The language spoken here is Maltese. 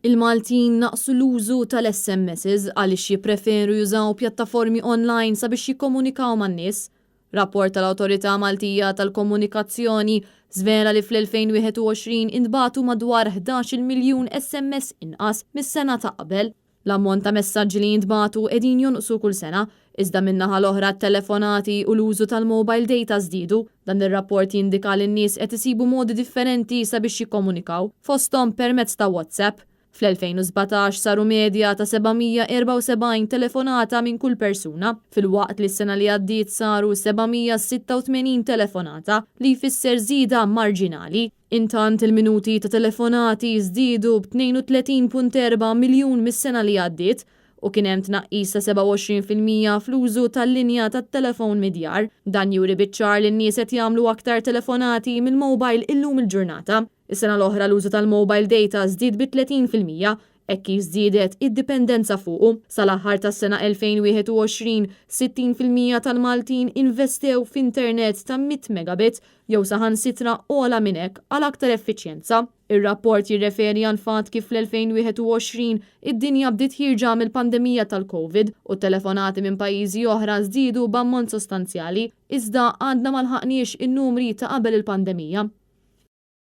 Il-Maltin naqsu l-użu tal-SMSs għaliex jippreferu jużaw pjattaformi online sabiex jikkomunikaw man-nies. Rapport tal-Awtorità Maltija tal-Komunikazzjoni żvela li fl-2021 intbagħtu madwar 11 miljun SMS inqas mis-sena ta' qabel. L-ammont ta' messaġġi li jintbagħtu qegħdin jonqsu kull sena, iżda min-naħa l-oħra t-telefonati u l-użu tal-mobile data żdiedu. Dan ir-rapport jindika li n-nies qed isibu modi differenti sabiex jikkomunikaw, fosthom permezz ta' WhatsApp. Fl-2017 saru medja ta' 774 telefonata minn kull persuna, fil-waqt li s-sena li għaddiet saru 786 telefonata li jfisser żieda marġinali. Intant il-minuti ta' telefonati żdiedu b'32.4 miljun mis-sena li għaddiet u kien hemm tnaqqis ta' 27% fl-użu tal-linja tat-telefon midjar. Dan juri biċ-ċar li n-nies qed jagħmlu aktar telefonati mill-mobile illum il-ġurnata. Is-sena l-oħra l-użu tal-mobile data żdied bi 30%, hekk kif żdiedet id-dipendenza fuqu. Sal-aħħar tas-sena 2021, 60% tal-Maltin investew f'internet ta' 100 megabit jew saħansitra ogħla minn hekk għal aktar effiċjenza. Ir-rapport jirreferi għal fatt kif fl-2021 id-dinja bdiet ħirġa mill-pandemija tal-COVID u telefonati minn pajjiżi oħra żdiedu b'ammont sostanzjali, iżda għadna ma lħaqniex in-numri ta' qabel il-pandemija.